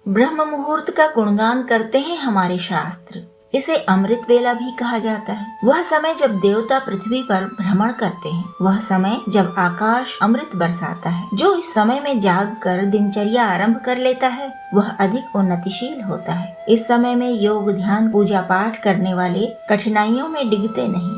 ब्रह्म मुहूर्त का गुणगान करते हैं हमारे शास्त्र। इसे अमृत वेला भी कहा जाता है। वह समय जब देवता पृथ्वी पर भ्रमण करते हैं, वह समय जब आकाश अमृत बरसाता है। जो इस समय में जाग कर दिनचर्या आरंभ कर लेता है, वह अधिक उन्नतिशील होता है। इस समय में योग, ध्यान, पूजा पाठ करने वाले कठिनाइयों में डिगते नहीं।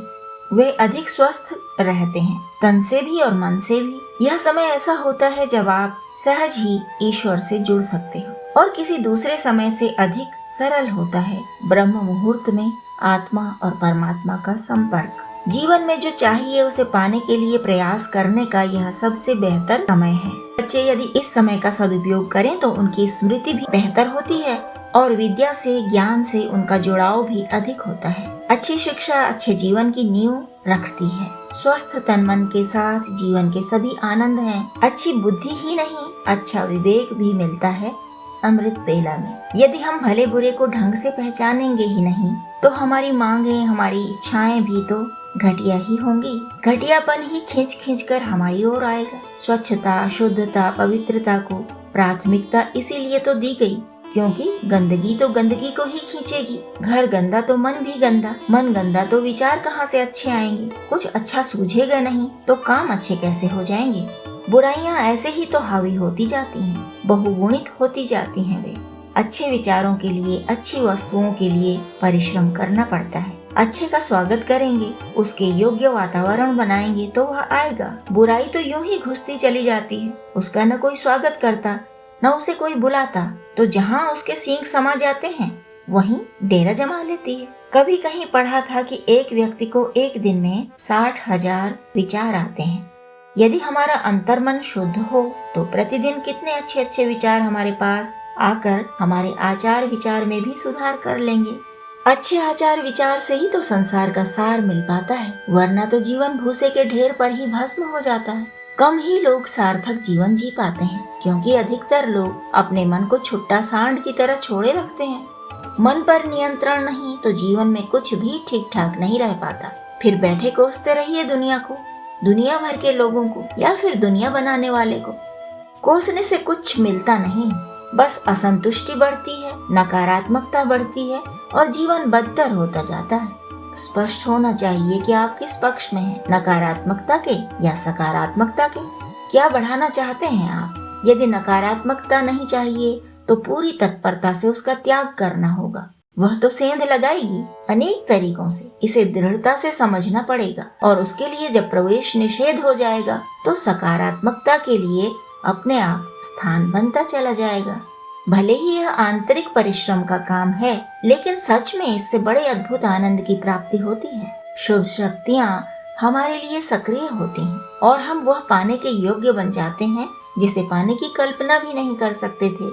वे अधिक स्वस्थ रहते हैं, तन से भी और मन से भी। यह समय ऐसा होता है जब आप सहज ही ईश्वर से जुड़ सकते हो और किसी दूसरे समय से अधिक सरल होता है ब्रह्म मुहूर्त में आत्मा और परमात्मा का संपर्क। जीवन में जो चाहिए उसे पाने के लिए प्रयास करने का यह सबसे बेहतर समय है। बच्चे यदि इस समय का सदुपयोग करें तो उनकी स्मृति भी बेहतर होती है और विद्या से, ज्ञान से उनका जुड़ाव भी अधिक होता है। अच्छी शिक्षा अच्छे जीवन की नींव रखती है। स्वस्थ तन मन के साथ जीवन के सभी आनंद हैं। अच्छी बुद्धि ही नहीं, अच्छा विवेक भी मिलता है अमृत वेला में। यदि हम भले बुरे को ढंग से पहचानेंगे ही नहीं तो हमारी मांगे, हमारी इच्छाएं भी तो घटिया ही होंगी। घटियापन ही खींच खींच कर हमारी ओर आएगा। स्वच्छता, शुद्धता, पवित्रता को प्राथमिकता इसीलिए तो दी गई क्योंकि गंदगी तो गंदगी को ही खींचेगी। घर गंदा तो मन भी गंदा, मन गंदा तो विचार कहाँ से अच्छे आएंगे। कुछ अच्छा सूझेगा नहीं तो काम अच्छे कैसे हो जाएंगे। बुराइयां ऐसे ही तो हावी होती जाती हैं, बहुगुणित होती जाती हैं। वे अच्छे विचारों के लिए, अच्छी वस्तुओं के लिए परिश्रम करना पड़ता है। अच्छे का स्वागत करेंगे, उसके योग्य वातावरण बनाएंगे तो वह आएगा। बुराई तो यूं ही घुसती चली जाती है, उसका न कोई स्वागत करता न उसे कोई बुलाता, तो जहाँ उसके सींग समा जाते हैं वहीं डेरा जमा लेती है। कभी कहीं पढ़ा था कि एक व्यक्ति को एक दिन में 60,000 विचार आते हैं। यदि हमारा अंतर्मन शुद्ध हो तो प्रतिदिन कितने अच्छे अच्छे विचार हमारे पास आकर हमारे आचार विचार में भी सुधार कर लेंगे। अच्छे आचार विचार से ही तो संसार का सार मिल पाता है, वरना तो जीवन भूसे के ढेर पर ही भस्म हो जाता है। कम ही लोग सार्थक जीवन जी पाते हैं क्योंकि अधिकतर लोग अपने मन को छुट्टा सांड की तरह छोड़े रखते हैं। मन पर नियंत्रण नहीं तो जीवन में कुछ भी ठीक ठाक नहीं रह पाता। फिर बैठे कोसते रहिए दुनिया को, दुनिया भर के लोगों को या फिर दुनिया बनाने वाले को। कोसने से कुछ मिलता नहीं, बस असंतुष्टि बढ़ती है, नकारात्मकता बढ़ती है और जीवन बदतर होता जाता है। स्पष्ट होना चाहिए कि आप किस पक्ष में हैं, नकारात्मकता के या सकारात्मकता के। क्या बढ़ाना चाहते हैं आप? यदि नकारात्मकता नहीं चाहिए तो पूरी तत्परता से उसका त्याग करना होगा। वह तो सेंध लगाएगी अनेक तरीकों से। इसे दृढ़ता से समझना पड़ेगा और उसके लिए जब प्रवेश निषेध हो जाएगा तो सकारात्मकता के लिए अपने आप स्थान बनता चला जाएगा। भले ही यह आंतरिक परिश्रम का काम है, लेकिन सच में इससे बड़े अद्भुत आनंद की प्राप्ति होती है। शुभ शक्तियाँ हमारे लिए सक्रिय होती हैं और हम वह पाने के योग्य बन जाते हैं जिसे पाने की कल्पना भी नहीं कर सकते थे।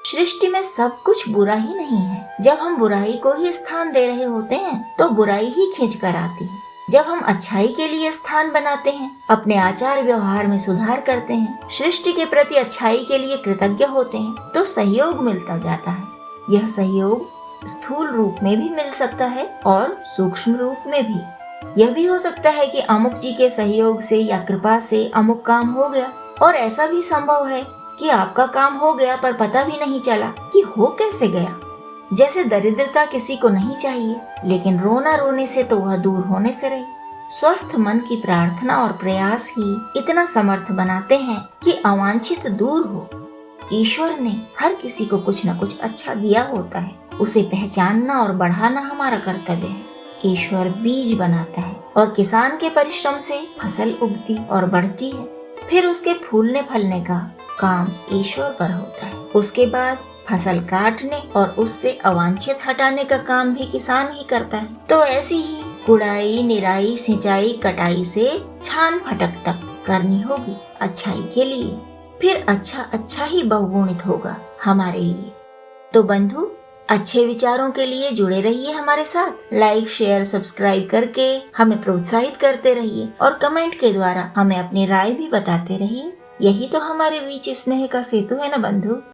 सृष्टि में सब कुछ बुरा ही नहीं है। जब हम बुराई को ही स्थान दे रहे होते हैं तो बुराई ही खींच कर आती है। जब हम अच्छाई के लिए स्थान बनाते हैं, अपने आचार व्यवहार में सुधार करते हैं, सृष्टि के प्रति अच्छाई के लिए कृतज्ञ होते हैं, तो सहयोग मिलता जाता है। यह सहयोग स्थूल रूप में भी मिल सकता है और सूक्ष्म रूप में भी। यह भी हो सकता है कि अमुक जी के सहयोग से या कृपा से अमुक काम हो गया, और ऐसा भी संभव है कि आपका काम हो गया पर पता भी नहीं चला कि हो कैसे गया। जैसे दरिद्रता किसी को नहीं चाहिए, लेकिन रोना रोने से तो वह दूर होने से रही। स्वस्थ मन की प्रार्थना और प्रयास ही इतना समर्थ बनाते हैं कि अवांछित दूर हो। ईश्वर ने हर किसी को कुछ न कुछ अच्छा दिया होता है, उसे पहचानना और बढ़ाना हमारा कर्तव्य है। ईश्वर बीज बनाता है और किसान के परिश्रम से फसल उगती और बढ़ती है। फिर उसके फूलने फलने का काम ईश्वर पर होता है। उसके बाद फसल काटने और उससे अवांछित हटाने का काम भी किसान ही करता है। तो ऐसी ही गुड़ाई, निराई, सिंचाई, कटाई से छान फटक तक करनी होगी अच्छाई के लिए। फिर अच्छा ही बहुगुणित होगा हमारे लिए। तो बंधु, अच्छे विचारों के लिए जुड़े रहिए हमारे साथ। लाइक, शेयर, सब्सक्राइब करके हमें प्रोत्साहित करते रहिए और कमेंट के द्वारा हमें अपनी राय भी बताते रहिए। यही तो हमारे बीच स्नेह का सेतु है ना बंधु।